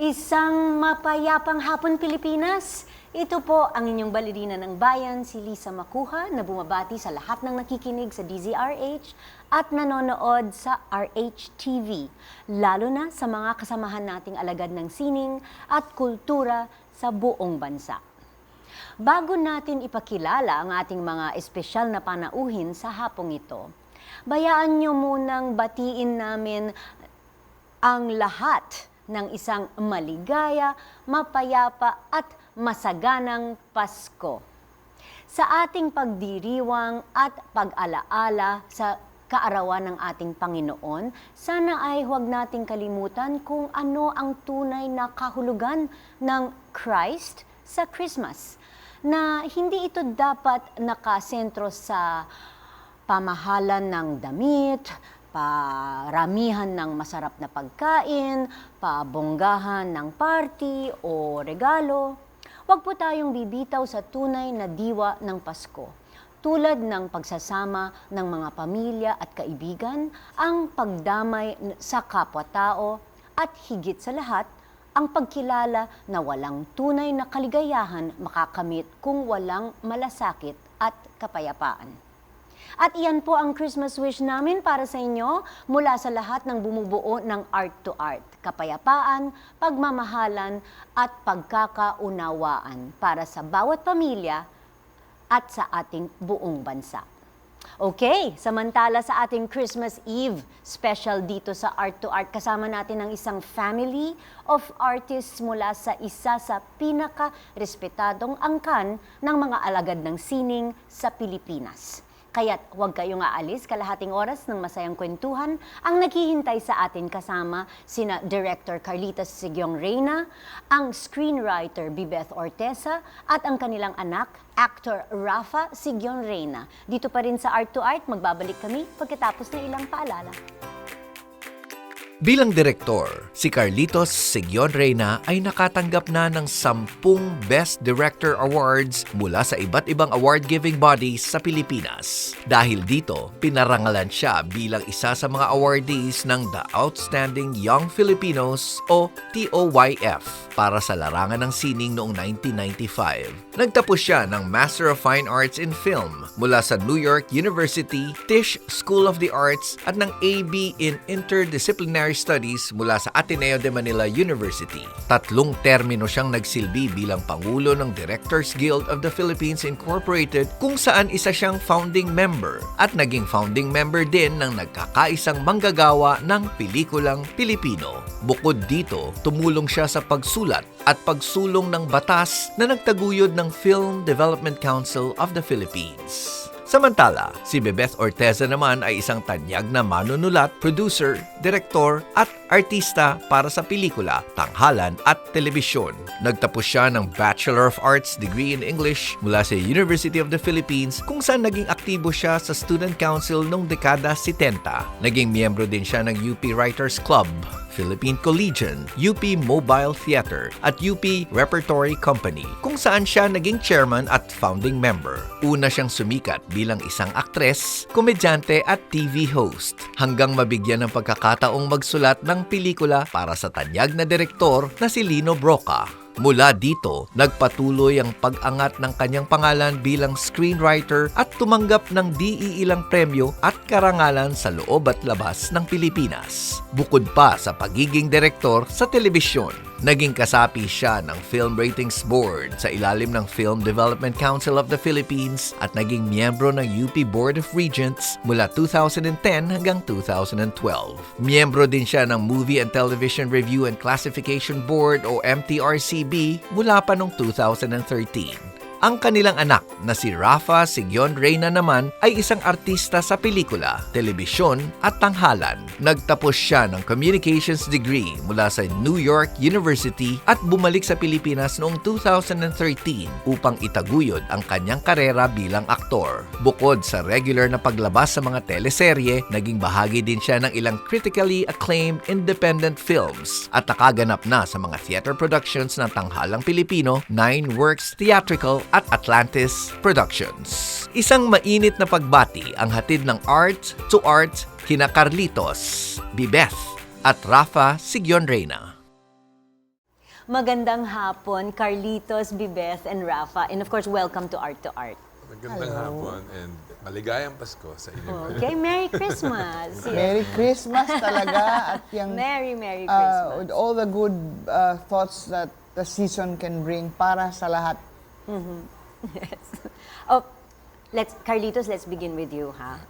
Isang mapayapang hapon Pilipinas. Ito po ang inyong balerina ng bayan, si Lisa Macuja, na bumabati sa lahat ng nakikinig sa DZRH at nanonood sa RH TV, lalo na sa mga kasamahan nating alagad ng sining at kultura sa buong bansa. Bago natin ipakilala ang ating mga espesyal na panauhin sa hapong ito, bayaan nyo munang batiin namin ang lahat ng isang maligaya, mapayapa at masaganang Pasko. Sa ating pagdiriwang at pag-alaala sa kaarawan ng ating Panginoon, sana ay huwag nating kalimutan kung ano ang tunay na kahulugan ng Christ sa Christmas, na hindi ito dapat nakasentro sa pamahalan ng damit, paramihan ng masarap na pagkain, pabonggahan ng party o regalo. Huwag po tayong bibitaw sa tunay na diwa ng Pasko, tulad ng pagsasama ng mga pamilya at kaibigan, ang pagdamay sa kapwa-tao, at higit sa lahat, ang pagkilala na walang tunay na kaligayahan makakamit kung walang malasakit at kapayapaan. At iyan po ang Christmas wish namin para sa inyo mula sa lahat ng bumubuo ng Art2art. Kapayapaan, pagmamahalan at pagkakaunawaan para sa bawat pamilya at sa ating buong bansa. Okay, samantala sa ating Christmas Eve special dito sa Art2art, kasama natin ang isang family of artists mula sa isa sa pinaka-respetadong angkan ng mga alagad ng sining sa Pilipinas. Kaya't huwag kayong aalis, kalahating oras ng masayang kwentuhan ang naghihintay sa atin, kasama sina Director Siguion Reyna, ang screenwriter Bibeth Orteza at ang kanilang anak, actor Siguion Reyna. Dito pa rin sa Art2art, magbabalik kami pagkatapos ng ilang paalala. Bilang direktor, si Siguion Reyna ay nakatanggap na ng 10 Best Director Awards mula sa iba't ibang award-giving bodies sa Pilipinas. Dahil dito, pinarangalan siya bilang isa sa mga awardees ng The Outstanding Young Filipinos o TOYF para sa larangan ng sining noong 1995. Nagtapos siya ng Master of Fine Arts in Film mula sa New York University Tisch School of the Arts at ng AB in Interdisciplinary Studies mula sa Ateneo de Manila University. 3 termino siyang nagsilbi bilang Pangulo ng Directors Guild of the Philippines Incorporated, kung saan isa siyang founding member at naging founding member din ng nagkakaisang manggagawa ng pelikulang Pilipino. Bukod dito, tumulong siya sa pagsulat at pagsulong ng batas na nagtaguyod ng Film Development Council of the Philippines. Samantala, si Bibeth Orteza naman ay isang tanyag na manunulat, producer, direktor at artista para sa pelikula, tanghalan at telebisyon. Nagtapos siya ng Bachelor of Arts degree in English mula sa University of the Philippines, kung saan naging aktibo siya sa Student Council noong dekada 70. Naging miyembro din siya ng UP Writers Club, Philippine Collegian, UP Mobile Theater at UP Repertory Company, kung saan siya naging chairman at founding member. Una siyang sumikat bilang isang aktres, komedyante at TV host, hanggang mabigyan ng pagkakataong magsulat ng pelikula para sa tanyag na direktor na si Lino Broca. Mula dito, nagpatuloy ang pag-angat ng kanyang pangalan bilang screenwriter at tumanggap ng di-iilang premyo at karangalan sa loob at labas ng Pilipinas. Bukod pa sa pagiging direktor sa telebisyon, naging kasapi siya ng Film Ratings Board sa ilalim ng Film Development Council of the Philippines at naging miyembro ng UP Board of Regents mula 2010 hanggang 2012. Miyembro din siya ng Movie and Television Review and Classification Board o MTRCB mula pa noong 2013. Ang kanilang anak na si Siguion Reyna naman ay isang artista sa pelikula, telebisyon at tanghalan. Nagtapos siya ng Communications degree mula sa New York University at bumalik sa Pilipinas noong 2013 upang itaguyod ang kanyang karera bilang aktor. Bukod sa regular na paglabas sa mga teleserye, naging bahagi din siya ng ilang critically acclaimed independent films at nakaganap na sa mga theater productions ng tanghalang Pilipino, 9 Works Theatrical at Atlantis Productions. Isang mainit na pagbati ang hatid ng Art2art kina Bibeth at Siguion Reyna. Magandang hapon, Carlitos, Bibeth, and Rafa. And of course, welcome to Art2art. Magandang hapon and maligayang Pasko sa inyo. Okay, Merry Christmas. Yes. Merry Christmas talaga at yung Merry Christmas. with all the good thoughts that the season can bring para sa lahat. Yes. Oh, Carlitos, let's begin with you, ha?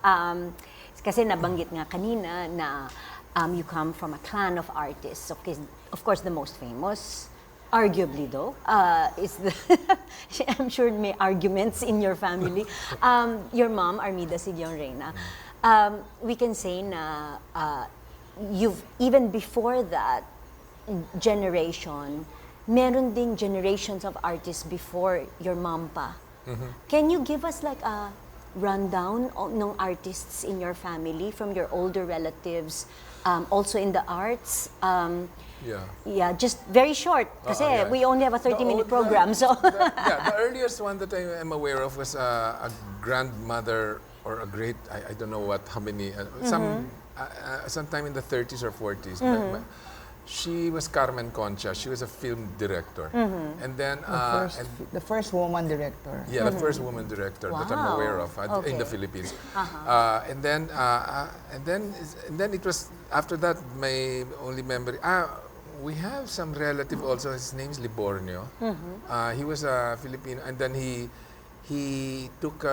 Kasi nabanggit nga kanina na you come from a clan of artists. Of course, the most famous, arguably though, is the I'm sure may arguments in your family. Your mom, Armida Siguion Reyna. We can say na you've, even before that generation, meron ding generations of artists before your mom pa. Can you give us like a rundown ng artists in your family from your older relatives, also in the arts? Yeah, just very short. Kasi we only have a 30-minute program, so. The earliest one that I am aware of was a grandmother or a great, I don't know how many, sometime in the 30s or 40s. But she was Carmen Concha. She was a film director. And then The first woman director. yeah, the first woman director that I'm aware of in the Philippines. And then it was after that my only memory. We have some relative also. His name is Libornio. He was a Filipino, and then he took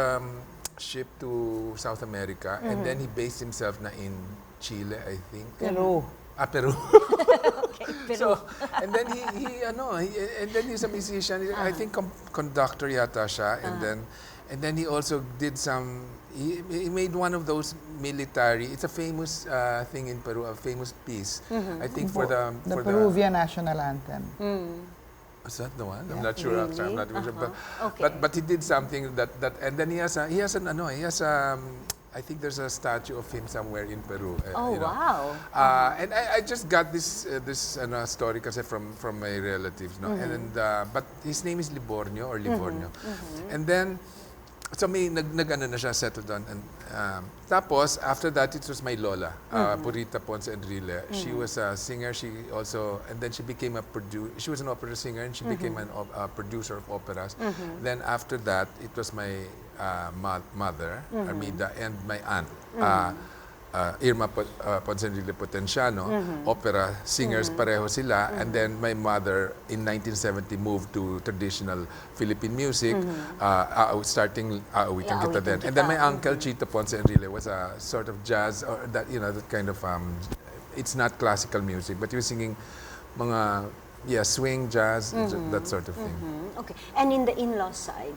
ship to South America, and then he based himself na in Chile, I think. Peru. Peru. Okay, Peru. So, and then and then he's a musician. I think conductor yata siya. And then he also did some. He made one of those military. It's a famous thing in Peru, a famous piece. I think for the Peruvian national anthem. Is that the one? Yeah. I'm not sure. Actually, I'm not even sure. Okay. But he did something that and then he has I think there's a statue of him somewhere in Peru. Oh, you know. wow. And I just got this story kasi from my relatives, no. But his name is Libornio or Livornio. And then so may nag-ano na siya, settled down, and tapos after that it was my lola, Purita Ponce Enrile. She was a singer. She also, and then she became a producer. She was an opera singer, and she became a producer of operas. Then after that it was my mother, Armida, and my aunt, Irma Ponce Enrile Potenciano, opera singers pareho sila. And then my mother in 1970 moved to traditional Philippine music, starting Aawitan Kita then. And then my uncle Chito Ponce Enrile was a sort of jazz, or that, that kind of it's not classical music, but he was singing mga swing, jazz, that sort of thing. Okay, and in the in-law side,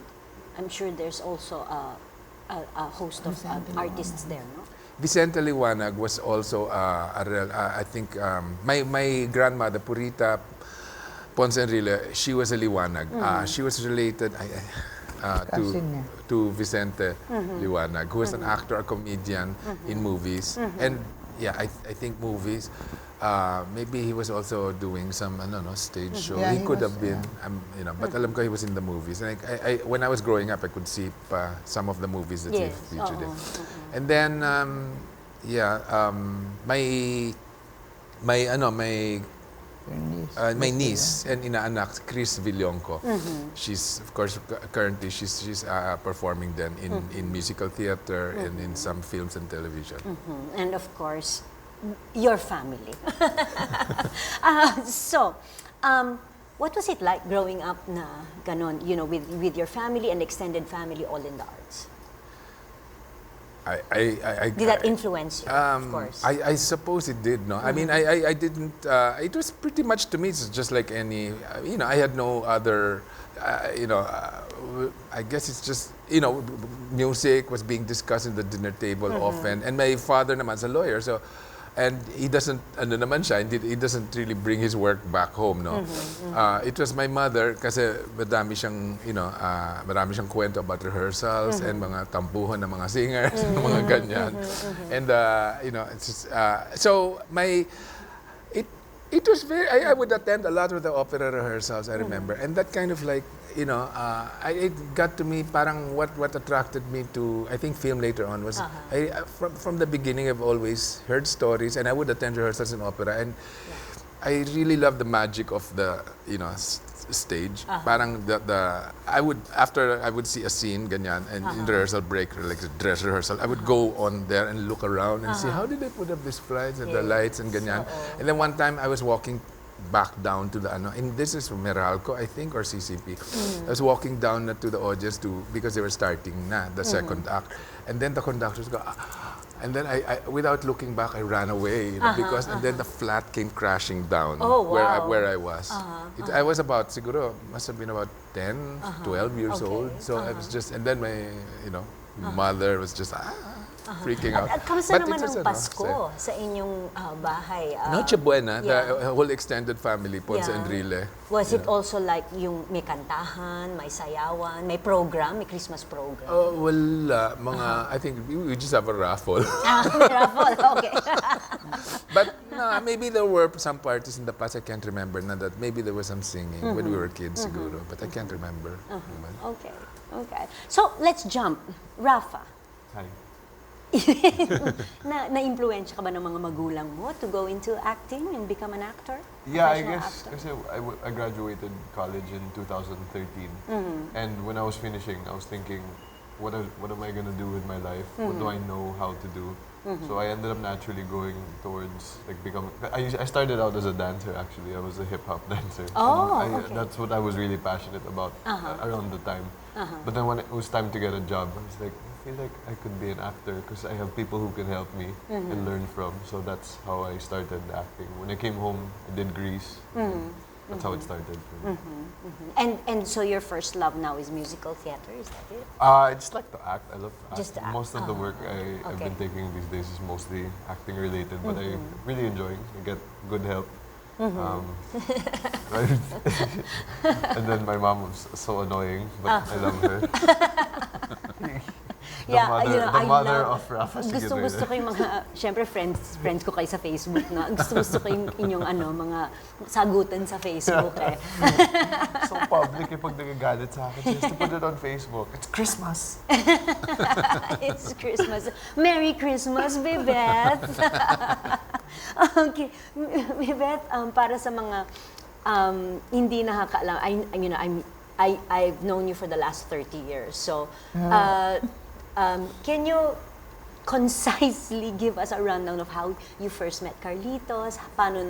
I'm sure there's also a host of artists there, no? Vicente Liwanag was also I think my grandmother Purita Ponce Enrile, she was a Liwanag. She was related to Vicente Liwanag, who was an actor, a comedian in movies. And I think movies. Maybe he was also doing some stage show. Yeah, he could was, have been, but alam ko he was in the movies. And I when I was growing up, I could see some of the movies that he featured in. And then my niece and inaanak, Chris Villonco. She's of course currently she's performing then in musical theater and in some films and television. And of course, your family. What was it like growing up na ganon, with your family and extended family all in the arts? Did that influence you, of course? I suppose it did, no? I mean, I didn't, it was pretty much, to me, it's just like any, I had no other, I guess it's just, music was being discussed in the dinner table often. And my father naman's a lawyer, so, and he doesn't, he doesn't really bring his work back home, no? It was my mother, kasi marami siyang kwento about rehearsals and mga tampuhan ng mga singers, mga ganyan. And, it's just, so it was very, I would attend a lot of the opera rehearsals, I remember. And that kind of like, it got to me parang what attracted me to, I think, film later on was, from the beginning I've always heard stories, and I would attend rehearsals in opera, and I really love the magic of the, stage. Parang I would see a scene, ganyan, and in the rehearsal break, like the dress rehearsal, I would go on there and look around and see how did they put up these lights and the lights and ganyan. And then one time I was walking back down to the and this is Meralco, I think, or CCP. I was walking down to the audience because they were starting the second act. And then the conductors go, and then I without looking back, I ran away, because and then the flat came crashing down where I was. I was about, siguro, must have been about 10, 12 years old. So I was just, and then my, mother was just, freaking out. At kamusta But naman it was, ang Pasko sa inyong bahay? Noche Buena, the whole extended family, Ponce and Rile. Was it also like yung may kantahan, may sayawan, may program, may Christmas program? Wala. I think we just have a raffle. May raffle, okay. But maybe there were some parties in the past, I can't remember na that maybe there was some singing when we were kids, siguro. But I can't remember. Okay. So, let's jump. Rafa, Hi. na-influensya ka ba ng mga magulang mo to go into acting and become an actor? Yeah, I Professional guess actor? kasi I graduated college in 2013. And when I was finishing, I was thinking, what am I gonna do with my life? What do I know how to do? So I ended up naturally going towards like becoming. I started out as a dancer actually. I was a hip hop dancer. Oh, And okay. That's what I was really passionate about around the time. But then when it was time to get a job, I was like, I feel like I could be an actor because I have people who can help me and learn from. So that's how I started acting. When I came home, I did Grease. That's how it started for me. And so your first love now is musical theater, is that it? I just like to act. I love to act. Just to act. Most of the work I've been taking these days is mostly acting related, but I really enjoy. I get good help. Right? And then my mom was so annoying, but I love her. The mother of Rafa Siguion. Gusto ko yung mga, syempre friends ko kayo sa Facebook na. Gusto ko yung inyong mga sagutan sa Facebook eh. So public pag nagagalit sa akin. She has to put it on Facebook. It's Christmas. It's Christmas. Merry Christmas, Bebeth. Okay. Bebeth, para sa mga hindi nakakaalam, I've known you for the last 30 years. So, can you concisely give us a rundown of how you first met Carlitos? Paano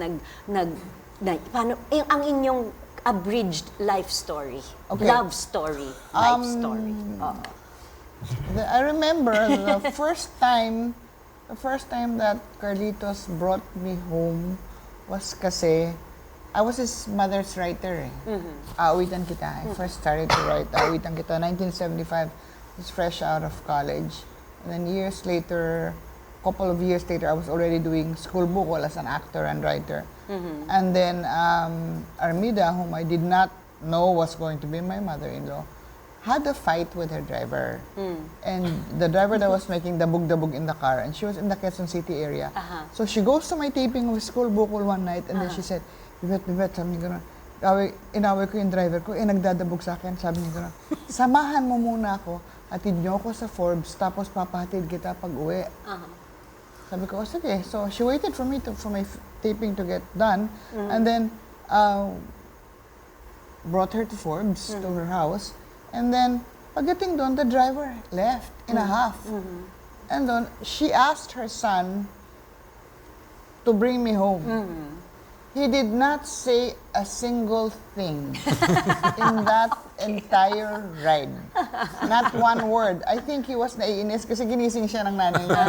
paano ang inyong abridged life story, love story, life story? I remember the first time that Carlitos brought me home was kasi I was his mother's writer. Awitan Kita. I first started to write Awitan Kita 1975. I was fresh out of college. And then couple of years later, I was already doing school bukol as an actor and writer. And then Armida, whom I did not know was going to be my mother-in-law, had a fight with her driver. And the driver that was making dabog-dabog in the car, and she was in the Quezon City area. So she goes to my taping of school bukol one night, and then she said, Bibet, sabi niya gano'n, inaway ko yung driver ko, nagdadabog sa akin, sabi niya gano'n, samahan mo muna ako, hatid niyo ako sa Forbes, tapos papahatid kita pag uwi. Sabi ko, sige. So she waited for me for my taping to get done, and then brought her to Forbes, to her house, and then pagdating doon, the driver left in a half. And then she asked her son to bring me home. He did not say a single thing in that entire ride. Not one word. I think he was naiinis kasi ginising siya ng nanay niya.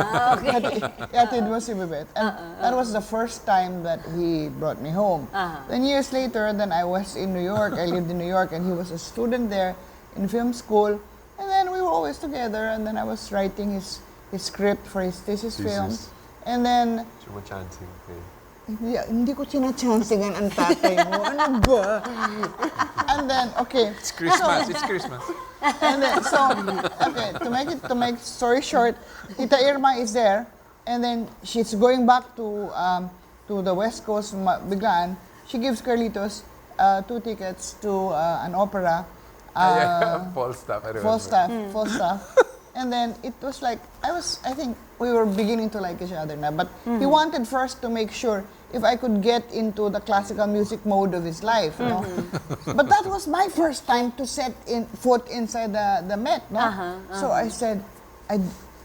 Hatid mo si Bebet. And that was the first time that he brought me home. Then years later, then I was in New York. I lived in New York, and he was a student there in film school. And then we were always together, and then I was writing his script for his thesis film. And then Sumachancing. hindi ko sinachansingan ang tatay mo. Ano ba? And then, okay. It's Christmas. It's Christmas. And then, so, okay, to make story short, Tita Irma is there, and then she's going back to the West Coast, biglaan. She gives Carlitos 2 tickets to an opera. False stuff. I remember. False stuff. And then it was like, I think we were beginning to like each other now, but he wanted first to make sure if I could get into the classical music mode of his life, you know. But that was my first time to set foot inside the Met, no? So I said,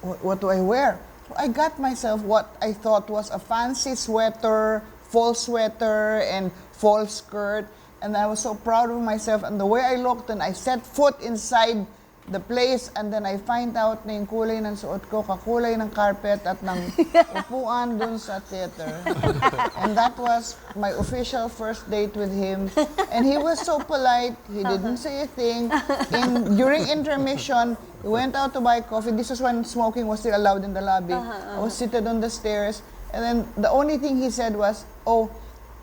what do I wear? I got myself what I thought was a fancy sweater, fall sweater, and fall skirt. And I was so proud of myself and the way I looked, and I set foot inside the place, and then I find out na yung kulay ng suot ko, kakulay ng carpet at ng upuan dun sa theater. And that was my official first date with him. And he was so polite, he didn't say a thing. During intermission, he went out to buy coffee. This was when smoking was still allowed in the lobby. I was seated on the stairs, and then the only thing he said was, "Oh,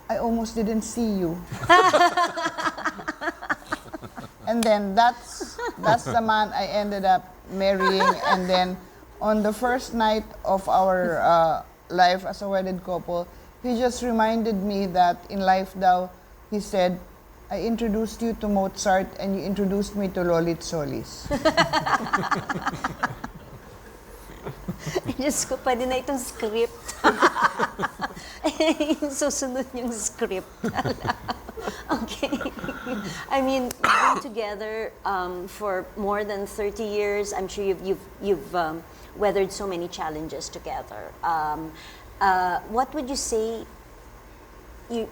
I almost didn't see you." And then that's the man I ended up marrying. And then on the first night of our life as a wedded couple, he just reminded me that in life daw, he said, "I introduced you to Mozart and you introduced me to Lolit Solis." Diyos ko, pwede na itong script. Susunod yung script. Okay. I mean, being together for more than 30 years, I'm sure you've weathered so many challenges together. What would you say yung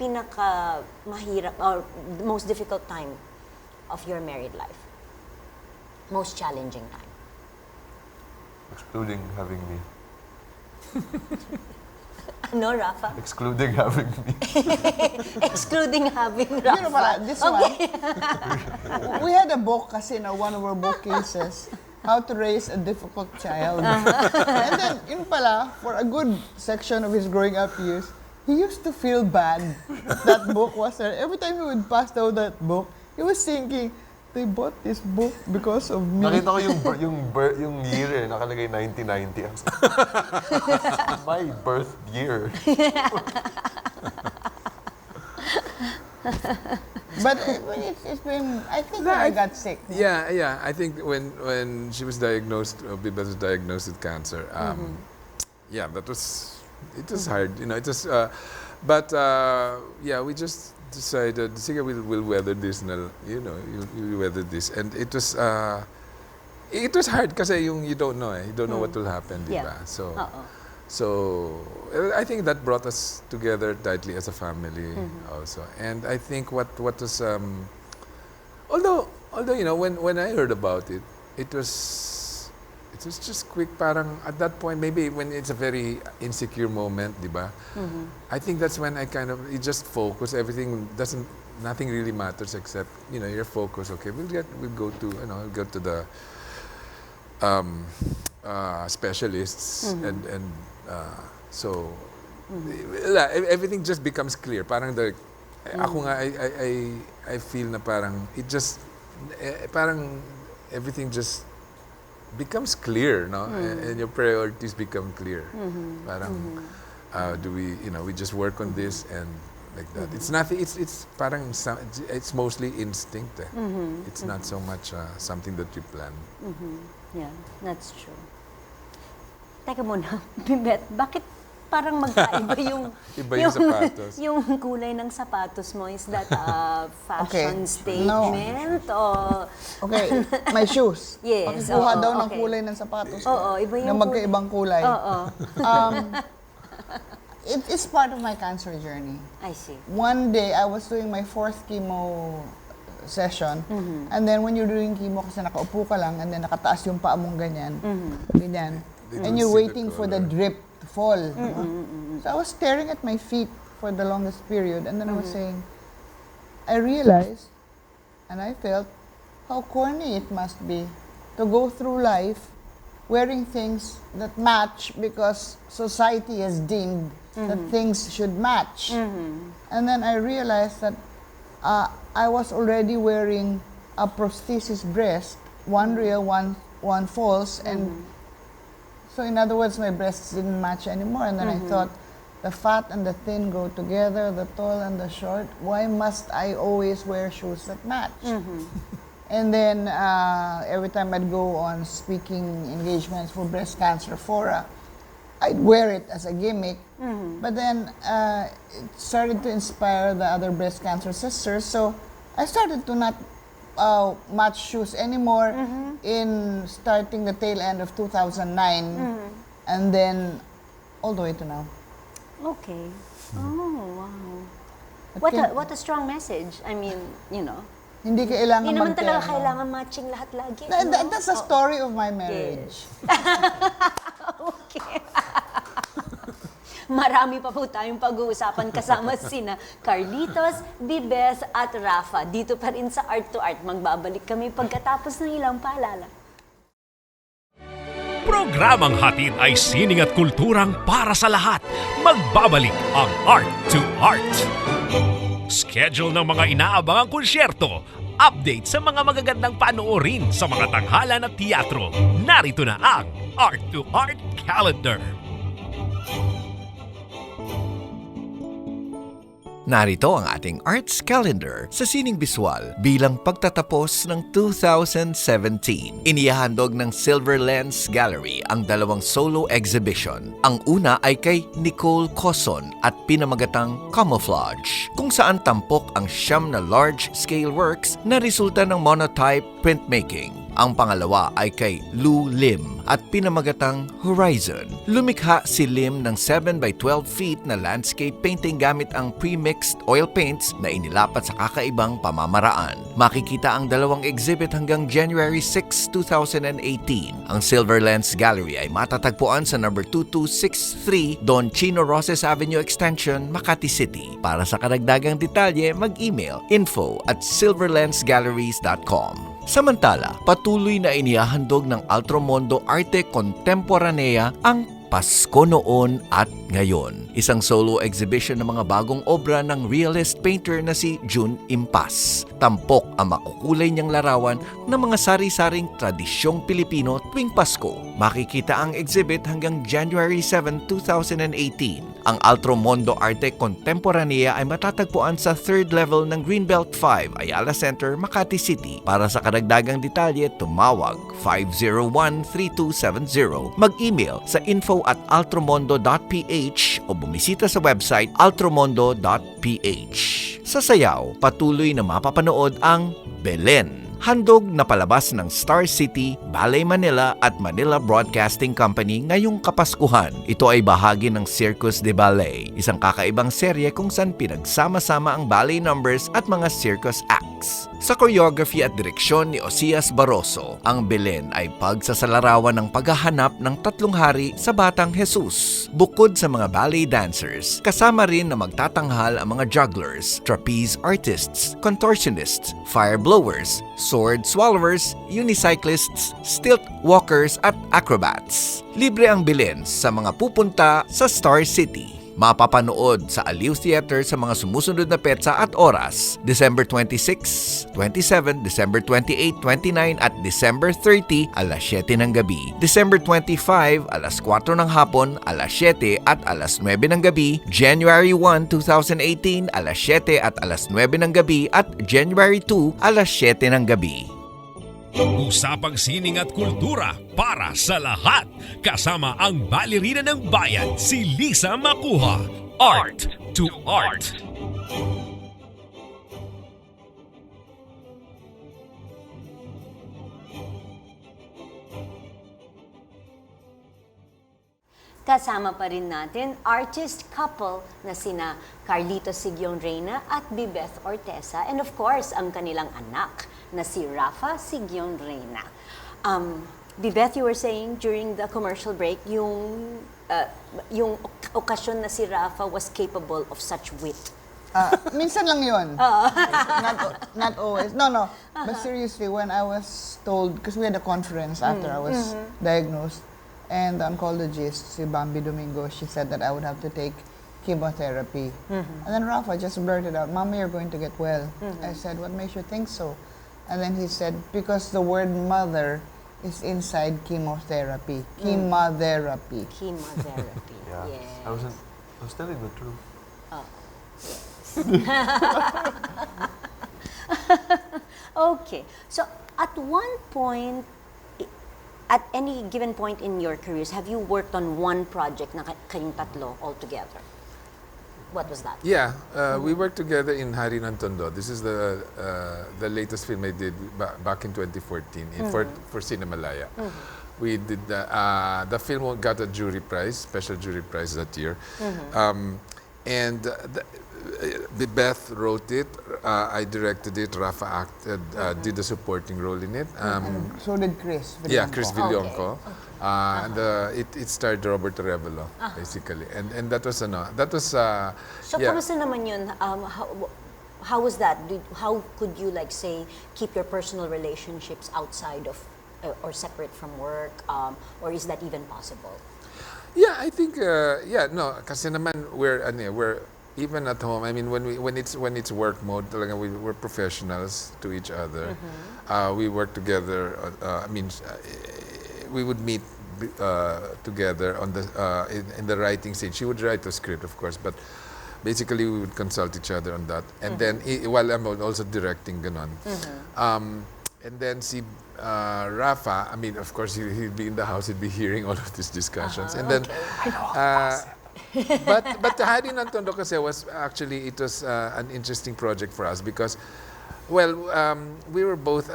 pinaka mahirap or the most difficult time of your married life? Most challenging time? Excluding having me. Ano, Rafa? Excluding having me. Excluding having Rafa. You know pala, this one, we had a book kasi na one of our bookcases, How to Raise a Difficult Child. And then, yun pala, for a good section of his growing up years, he used to feel bad that book was there. Every time he would pass down that book, he was thinking, they bought this book because of me. Nakita ko yung year nakalagay 1990. My birth year. But it's been, I think when I got sick. Yeah. I think when she was diagnosed, Bibas was diagnosed with cancer. Yeah, it was hard. You know, it was. We just decided, sige, we'll weather this na, you know, you weather this. And it was hard kasi you don't know you don't know what will happen, di ba? So I think that brought us together tightly as a family also. And I think what was although you know, when I heard about it, it was just quick, parang at that point, maybe when it's a very insecure moment, di ba? I think that's when you just focus, nothing really matters except, you know, your focus. Okay, we'll go to the specialists and so everything just becomes clear. Parang ako nga, I feel na parang it just parang everything just becomes clear, no? And your priorities become clear. Parang we just work on this and like that. It's nothing. It's parang it's mostly instinct. It's not so much something that you plan. Yeah, that's true. Teka muna, Bibet, bakit parang magkaiba yung Iba yung sapatos. Yung kulay ng sapatos mo? Is that a fashion statement? No. Okay, my shoes. Yes. Pakikuha daw ng kulay ng sapatos ko. Iba yung na magkaibang kulay. Oo. It is part of my cancer journey. I see. One day, I was doing my 4th chemo session, and then when you're doing chemo, kasi nakaupo ka lang, and then nakataas yung paa mong ganyan, and you're waiting for the drip to fall. So I was staring at my feet for the longest period, and then I was saying, I realized, and I felt, how corny it must be to go through life wearing things that match because society has deemed that things should match. And then I realized that I was already wearing a prosthesis breast, one real, one false, and so in other words, my breasts didn't match anymore. And then I thought, the fat and the thin go together, the tall and the short. Why must I always wear shoes that match? And then every time I'd go on speaking engagements for breast cancer fora, I'd wear it as a gimmick. But then it started to inspire the other breast cancer sisters. So I started to not match shoes anymore in starting the tail end of 2009. And then all the way to now. Okay. Oh, wow. Okay. What a strong message. I mean, you know. Hindi kailangan Hindi naman talaga magterno. kailangan matching lahat lagi. That's the story of my marriage. Okay. Marami pa po tayong pag-uusapan kasama sina Carlitos, Bibeth at Rafa. Dito pa rin sa Art2art. Magbabalik kami pagkatapos ng ilang paalala. Programang hatid ay sining at kulturang para sa lahat. Magbabalik ang Art2art. Schedule ng mga inaabangang konsyerto. Update sa mga magagandang panoorin sa mga tanghalan at teatro. Narito na ang Art2art Calendar. Narito ang ating arts calendar sa sining biswal bilang pagtatapos ng 2017. Inihahandog ng Silver Lens Gallery ang dalawang solo exhibition. Ang una ay kay Nicole Coson at pinamagatang Camouflage, kung saan tampok ang 9 na large-scale works na resulta ng monotype printmaking. Ang pangalawa ay kay Lou Lim at pinamagatang Horizon. Lumikha si Lim ng 7 by 12 feet na landscape painting gamit ang pre-mixed oil paints na inilapat sa kakaibang pamamaraan. Makikita ang dalawang exhibit hanggang January 6, 2018. Ang Silver Lens Gallery ay matatagpuan sa number 2263 Don Chino Roses Avenue Extension, Makati City. Para sa karagdagang detalye, mag-email info@silverlensgalleries.com. Samantala, patuloy na inihahandog ng Altromondo Arte Contemporanea ang Pasko Noon at Ngayon. Isang solo exhibition ng mga bagong obra ng realist painter na si June Impas. Tampok ang makukulay niyang larawan ng mga sari-saring tradisyong Pilipino tuwing Pasko. Makikita ang exhibit hanggang January 7, 2018. Ang Altromondo Arte Contemporanea ay matatagpuan sa 3rd level ng Greenbelt 5, Ayala Center, Makati City. Para sa karagdagang detalye, tumawag 501-3270. Mag-email sa info@altromondo.ph o bumisita sa website altromondo.ph. Sa sayaw, patuloy na mapapanood ang Belen. Handog na palabas ng Star City, Ballet Manila at Manila Broadcasting Company ngayong Kapaskuhan. Ito ay bahagi ng Circus de Ballet, isang kakaibang serye kung saan pinagsama-sama ang ballet numbers at mga circus acts. Sa choreography at direksyon ni Osias Barroso, ang Belen ay pagsasalarawan ng paghahanap ng 3 hari sa Batang Jesus. Bukod sa mga ballet dancers, kasama rin na magtatanghal ang mga jugglers, trapeze artists, contortionists, fire blowers, sword swallowers, unicyclists, stilt walkers at acrobats. Libre ang bilhin sa mga pupunta sa Star City. Mapapanood sa Aliw Theater sa mga sumusunod na petsa at oras: December 26, 27, December 28, 29 at December 30 alas 7 ng gabi. December 25 alas 4 ng hapon, alas 7 at alas 9 ng gabi. January 1, 2018 alas 7 at alas 9 ng gabi at January 2 alas 7 ng gabi. Usapang sining at kultura para sa lahat. Kasama ang balerina ng bayan, si Lisa Macuja. Art2art. Kasama pa rin natin artist couple na sina Carlitos Siguion Reyna at Bibeth Ortesa, and of course, ang kanilang anak na si Rafa Siguion Reyna. Bibeth, you were saying during the commercial break, yung okasyon na si Rafa was capable of such wit. Minsan lang yun. Not always. No. But seriously, when I was told, because we had a conference after I was diagnosed, and the oncologist, si Bambi Domingo, she said that I would have to take chemotherapy. And then Rafa just blurted out, "Mama, you're going to get well." I said, "What makes you think so?" And then he said, "Because the word mother is inside chemotherapy." Chemotherapy. Chemotherapy. Yeah. Yes. I was telling the truth. Okay. So, at one point, at any given point in your careers, have you worked on one project na kayong tatlo all together? What was that? Yeah, we worked together in Hari ng Tondo. This is the latest film I did back in 2014 for Cinemalaya. We did the film got a jury prize, special jury prize that year, and Beth wrote it. I directed it. Rafa acted, did the supporting role in it. So did Chris. Yeah, Chris Villonco. Villonco. And it starred Robert Arevalo, basically, and that was So, yeah. kamusta naman yun? How was that? How could you like say keep your personal relationships outside of or separate from work, or is that even possible? Yeah, I think no, kasi naman we're even at home. I mean, when it's work mode, talaga we're professionals to each other. We work together. I mean, we would meet together on the in the writing stage. She would write the script, of course, but basically we would consult each other on that. And then while I'm also directing, ganon. And then see Rafa. I mean, of course, he'd be in the house. He'd be hearing all of these discussions. And then, but Hari ng Tondo kasi was actually an interesting project for us because, well, we were both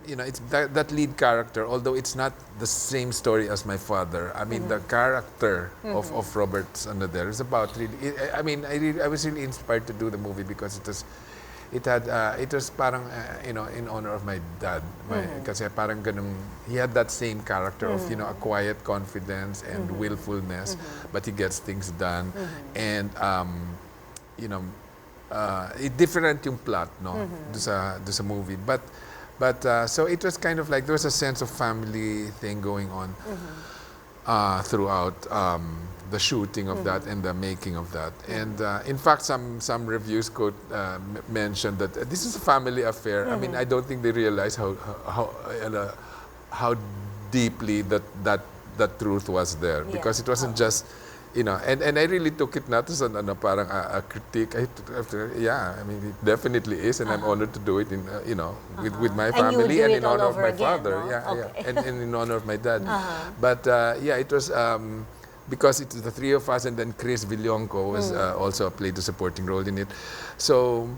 it's that lead character, although it's not the same story as my father. I mean, the character of Robert's there is about really. I was really inspired to do the movie because it was parang in honor of my dad. Kasi parang ganun, he had that same character of a quiet confidence and willfulness, but he gets things done, and different yung plot, no, do sa movie, but so it was kind of like there was a sense of family thing going on throughout the shooting of that and the making of that. And in fact, some reviews mentioned that this is a family affair. I mean, I don't think they realize how deeply that truth was there, because it wasn't just. And I really took it not as parang a critique. I mean, it definitely is, and I'm honored to do it in with my family and in honor of my father. No? And in honor of my dad. But it was because it's the three of us, and then Chris Villonco was also played a supporting role in it. So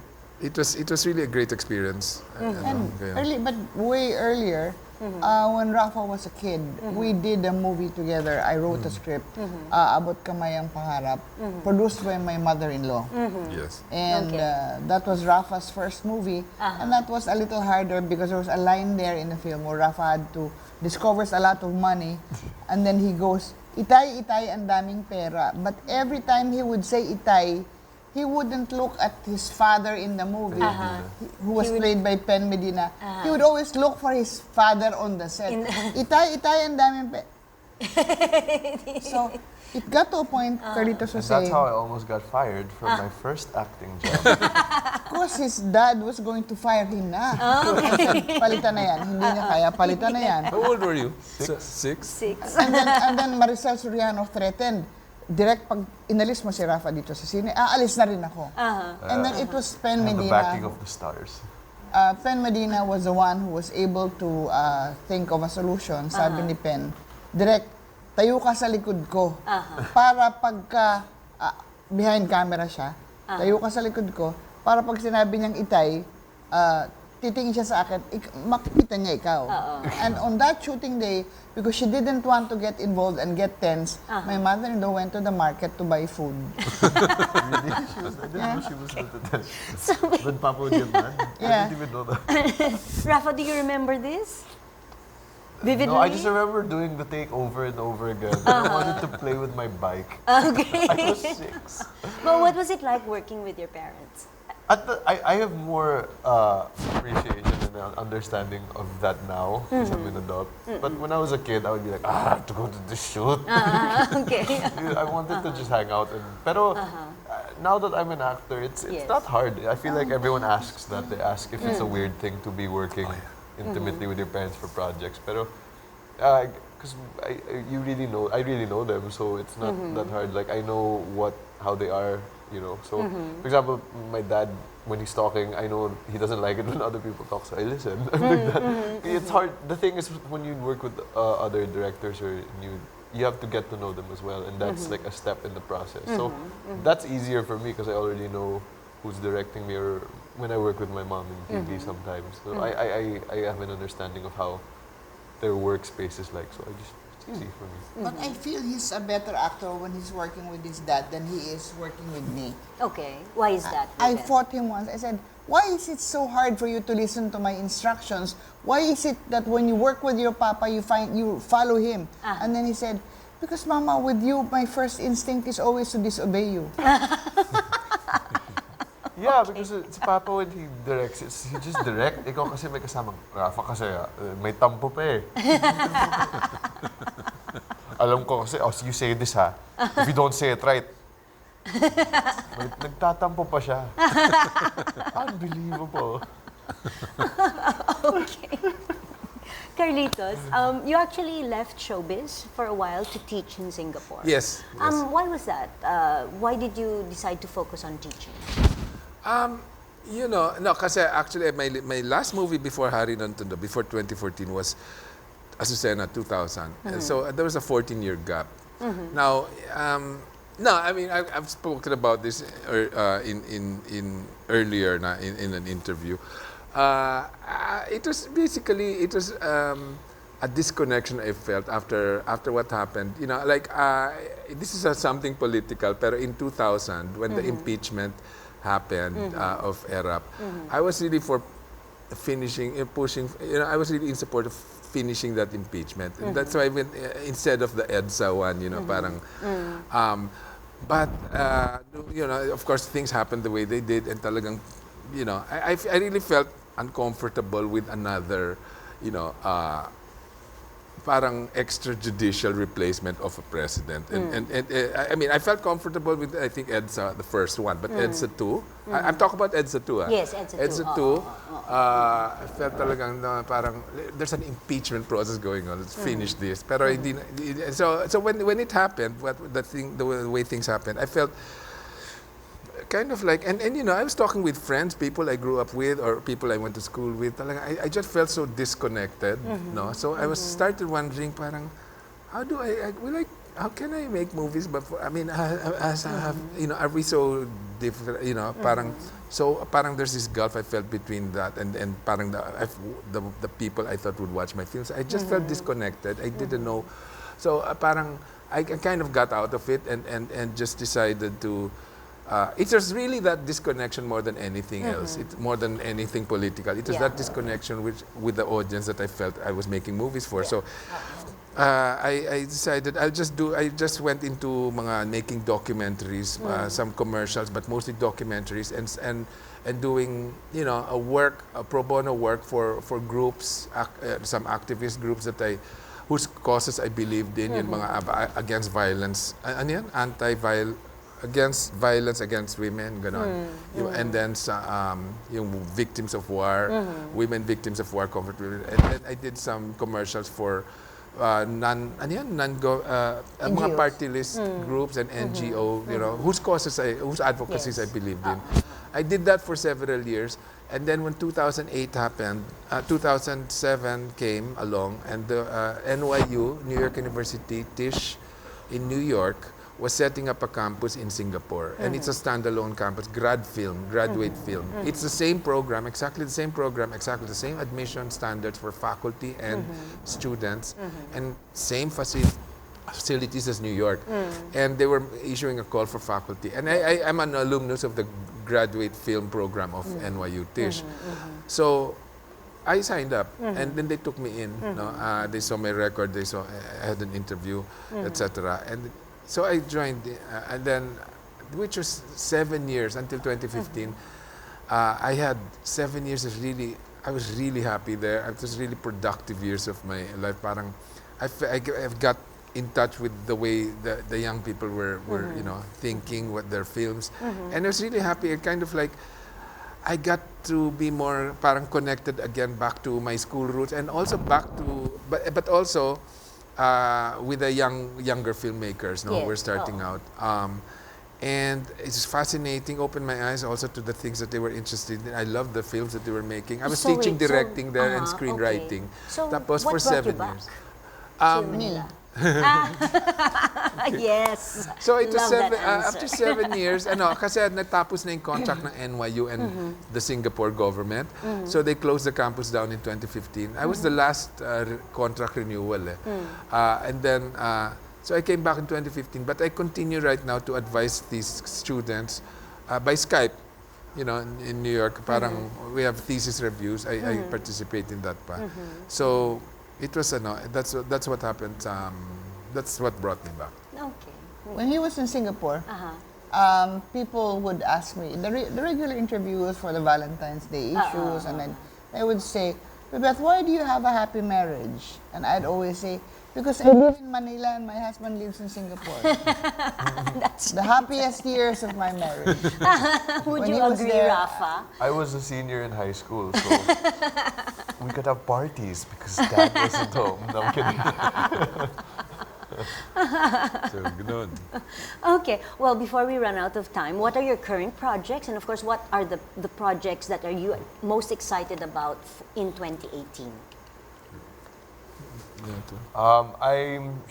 it was really a great experience. But way earlier. When Rafa was a kid, we did a movie together. I wrote a script, Abot Kamayang Pangarap, produced by my mother-in-law. Yes. And that was Rafa's first movie. And that was a little harder because there was a line there in the film where Rafa had to discovers a lot of money, and then he goes, "Itay, itay, ang daming pera." But every time he would say itay, he wouldn't look at his father in the movie, who was played by Pen Medina. He would always look for his father on the set. Itay, itay, ang daming So, it got to a point, Carlitos was saying... That's how I almost got fired from my first acting job. Because his dad was going to fire him na. Palitan na yan. Hindi niya kaya, palitan na yan. How old were you? Six. And then Maricel Soriano threatened, direct pag inalis mo si Rafa dito sa sine, aalis na rin ako. And then it was Pen Medina. The backing of the stars. Pen Medina was the one who was able to think of a solution. Sabi ni Pen, direct, tayo ka sa likod ko. Para pagka, behind camera siya, tayo ka sa likod ko, para pag sinabi niyang itay, titingin siya sa akin, makikita niya ikaw. And on that shooting day, because she didn't want to get involved and get tense, my mother-in-law went to the market to buy food. Really? I didn't know she was going to tell. When Papa would get mad, I didn't even know that. Rafa, do you remember this? Vividly? No, I just remember doing the take over and over again. I wanted to play with my bike. Okay. I was 6. But what was it like working with your parents? I have more appreciation and understanding of that now because I'm an adult. But when I was a kid, I would be like, I have to go to the shoot. Okay. I wanted to just hang out. Pero now that I'm an actor, it's not hard. I feel like everyone asks that. They ask if it's a weird thing to be working intimately with your parents for projects. Pero because I really know them, so it's not that hard. Like I know how they are you know. So, for example, my dad, when he's talking, I know he doesn't like it when other people talk, so I listen. Like that. It's hard. The thing is, when you work with other directors or you have to get to know them as well, and that's like a step in the process. So that's easier for me because I already know who's directing me, or when I work with my mom in TV sometimes. So I have an understanding of how their workspace is like, so it's easy for me. But I feel he's a better actor when he's working with his dad than he is working with me. Okay, why is that? I Ruben? fought him once. I said, why is it so hard for you to listen to my instructions? Why is it that when you work with your papa, you follow him? And then he said, because mama, with you, my first instinct is always to disobey you. Yeah, because it's Papa when he directs, he just direct. Ikaw kasi may kasamang, Rafa kasi may tampo pa eh. Alam ko kasi, oh, you say this ha. If you don't say it right, nagtatampo pa siya. Unbelievable. Okay. Carlitos, you actually left showbiz for a while to teach in Singapore. Yes. Why was that? Why did you decide to focus on teaching? You know, no, kasi actually my last movie before Hari Nantundo, before 2014 was Azucena 2000. And so there was a 14-year gap. Now, no, I mean I've spoken about this in earlier in an interview. It was basically a disconnection I felt after what happened. You know, like this is something political, pero in 2000 when the impeachment happened of ERAP, I was really for pushing. You know, I was really in support of finishing that impeachment, and that's why I went instead of the EDSA one. You know, parang. But you know, of course, things happened the way they did, and talagang, you know, I really felt uncomfortable with another, you know, parang extrajudicial replacement of a president. And I mean, I felt comfortable with, I think, EDSA, the first one, but EDSA 2, I'm talking about EDSA 2. Yes, EDSA 2. EDSA 2, I felt talagang na parang, there's an impeachment process going on, let's finish this. Pero hindi, so when it happened, the way things happened, I felt kind of like, and you know, I was talking with friends, people I grew up with, or people I went to school with. I just felt so disconnected, no. So I was started wondering, parang, how can I make movies? But I mean, you know, are we so different? You know, parang there's this gulf I felt between that and parang the people I thought would watch my films. I just felt disconnected. I didn't know. So parang I kind of got out of it and just decided to. It was really that disconnection more than anything else. More than anything political. It was that disconnection with the audience that I felt I was making movies for. So I decided I just went into making documentaries, some commercials, but mostly documentaries, and doing, you know, a pro bono work for groups, some activist groups whose causes I believed in, yung mga against violence, against violence against women, ganon. And then yung victims of war, women victims of war, comfort women. And then I did some commercials for mga party list groups and NGO, you know, whose advocacies I believed in. I did that for several years, and then when 2008 happened, 2007 came along, and the NYU, New York University, Tisch in New York, was setting up a campus in Singapore. And it's a standalone campus, graduate film. It's the same program, exactly the same admission standards for faculty and students, and same facilities as New York. And they were issuing a call for faculty. And I'm an alumnus of the graduate film program of NYU Tisch. So I signed up, and then they took me in. No? They saw my record, I had an interview, etc. And so I joined, and then, which was 7 years until 2015. I had 7 years of I was really happy there. It was really productive years of my life. Parang, I've got in touch with the way the young people were you know, thinking, what their films. And I was really happy. Kind of like, I got to be more parang connected again back to my school roots, and also back to, but also, with the younger filmmakers, no, we're starting out, And it's fascinating, opened my eyes also to the things that they were interested in. I loved the films that they were making. I was So teaching wait, so- directing there and okay. screenwriting. So Tapos what for brought you 7 back? years. Manila. Yes. So it was Love that after answer. 7 years, kasi natapos na yung contract ng NYU and the Singapore government. So they closed the campus down in 2015. I was the last contract renewal. And then, so I came back in 2015, but I continue right now to advise these students by Skype. You know, in New York, parang we have thesis reviews. I participate in that pa. So it was that's what happened. That's what brought me back. Okay. When he was in Singapore, people would ask me, the regular interviews for the Valentine's Day issues, and then they would say, Beth, why do you have a happy marriage? And I'd always say, because I live in Manila and my husband lives in Singapore. That's The happiest years of my marriage. Would When you he was agree, there- Rafa? I was a senior in high school, so we could have parties because Dad wasn't home. No, I'm kidding. So ganun. Okay. Well, before we run out of time, what are your current projects? And of course, what are the projects that are you most excited about in 2018? I'm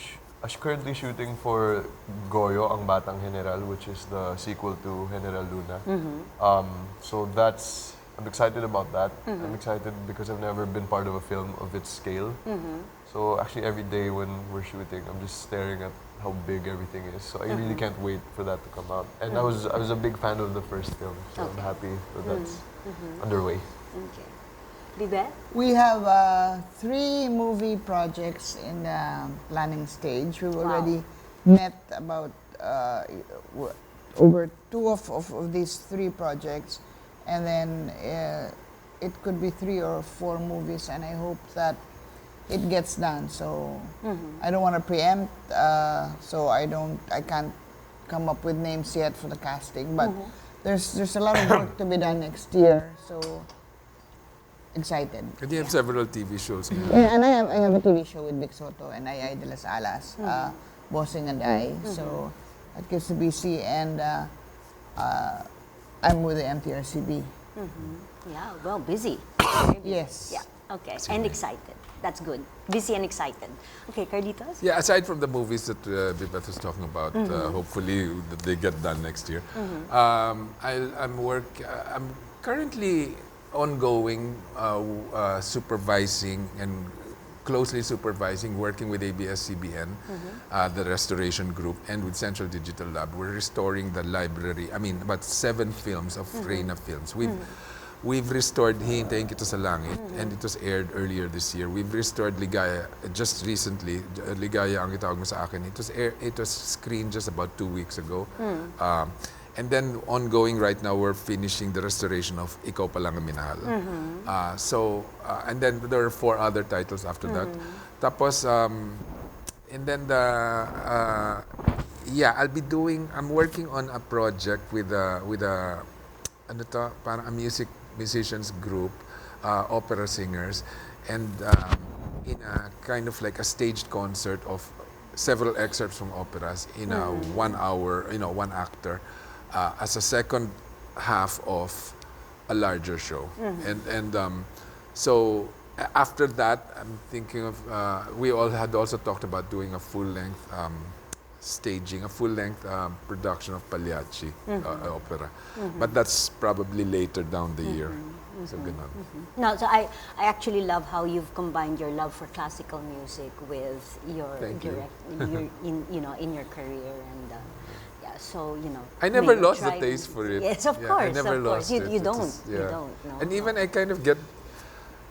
currently shooting for Goyo, Ang Batang General, which is the sequel to General Luna. So I'm excited about that. I'm excited because I've never been part of a film of its scale. So actually every day when we're shooting, I'm just staring at how big everything is. So I really can't wait for that to come out. And I was a big fan of the first film, so I'm happy that that's underway. Okay. Bibet? We have 3 movie projects in the planning stage. We've already met about over 2 of these 3 projects, and then it could be 3 or 4 movies, and I hope that it gets done. So I don't want to preempt, so I can't come up with names yet for the casting, but there's a lot of work to be done next year. So excited. And you have several TV shows. Yeah, and I have a TV show with Vic Soto and Ay de las Alas, Bossing and I. So that keeps me busy, and I'm with the MTRCB. Yeah, well, busy. Yes. Yeah, okay. And excited. That's good. Busy and excited. Okay, Carlitos? Yeah, aside from the movies that Bibeth was talking about, hopefully that they get done next year. I'm currently ongoing supervising and closely supervising, working with ABS-CBN, the restoration group, and with Central Digital Lab. We're restoring the library, about 7 films of Reyna films. We've restored Hintayin Kita sa Langit, and it was aired earlier this year. We've restored Ligaya just recently. Ligaya ang itawag mo sa akin. It was screened just about 2 weeks ago. And then ongoing right now, we're finishing the restoration of Ikaw Pa Lang Ang Minahal. And then there are 4 other titles after that. Tapos, and then I'm working on a project with a parang a musicians group, opera singers, and in a kind of like a staged concert of several excerpts from operas in a 1 hour, 1 actor, as a second half of a larger show. So after that, I'm thinking of, we all had also talked about doing a full-length staging, a full-length production of Pagliacci opera. But that's probably later down the year. So ganun. No, so I actually love how you've combined your love for classical music with your Thank you. in your career, and so I never maybe lost the try- taste for it. Yes, of Yeah, course. I never of course. lost it. You It don't. is- You yeah. don't. No, And no. even I kind of get,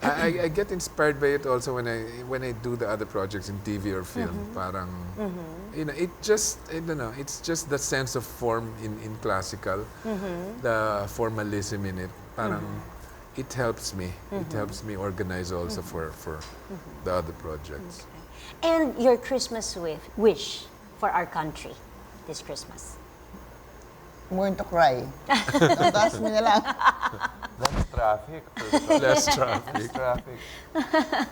I get inspired by it also when I do the other projects in TV or film. Parang, it's just the sense of form in classical, the formalism in it. Parang, it helps me. It helps me organize also for the other projects. And your Christmas wish for our country this Christmas. I'm going to cry. Don't ask me na lang. Less traffic. Less traffic.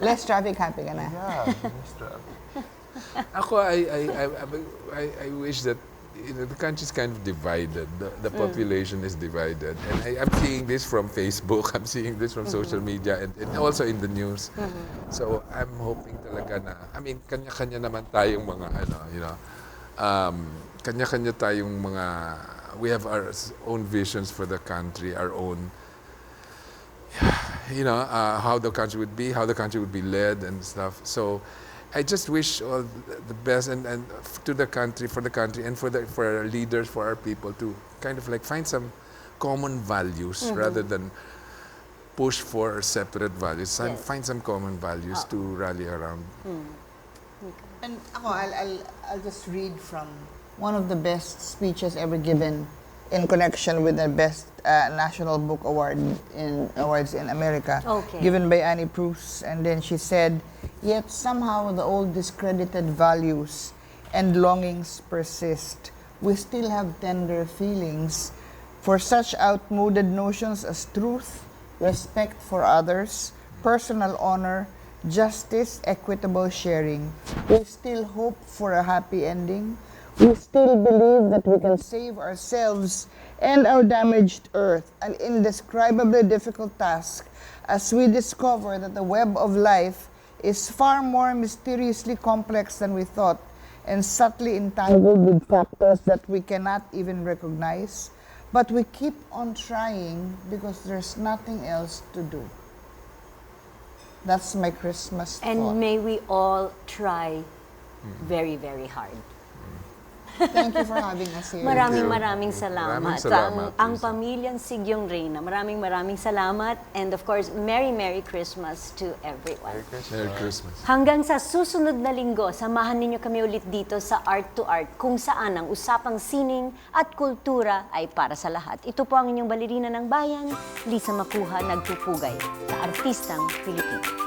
Less traffic, happy ka na. Yeah, less traffic. Ako, I wish that the country's kind of divided. The population is divided. And I'm seeing this from Facebook, I'm seeing this from social media, and also in the news. So I'm hoping talaga na, I mean, kanya-kanya naman tayong mga, kanya-kanya tayong mga, we have our own visions for the country, our own, how the country would be, how the country would be led and stuff. So I just wish all the best and to the country, and for our leaders, for our people to kind of like find some common values rather than push for separate values. Yes. Find some common values to rally around. And ako, I'll just read from one of the best speeches ever given in connection with the best National Book Awards in America, Okay. given by Annie Proulx. And then she said, "Yet somehow the old discredited values and longings persist. We still have tender feelings for such outmoded notions as truth, respect for others, personal honor, justice, equitable sharing. We still hope for a happy ending. We still believe that we can save ourselves and our damaged earth, an indescribably difficult task as we discover that the web of life is far more mysteriously complex than we thought and subtly entangled with factors that we cannot even recognize. But we keep on trying because there's nothing else to do." That's my Christmas And thought. may we all try very, very hard. Thank you for having us here. Maraming salamat. Maraming salamat, Ang Lisa. pamilyang Siguion Reyna, maraming salamat. And of course, Merry Christmas to everyone. Merry Christmas. Hanggang sa susunod na linggo, samahan ninyo kami ulit dito sa Art2art, kung saan ang usapang sining at kultura ay para sa lahat. Ito po ang inyong balerina ng bayan, Lisa Macuja, nagpupugay sa artistang Pilipino.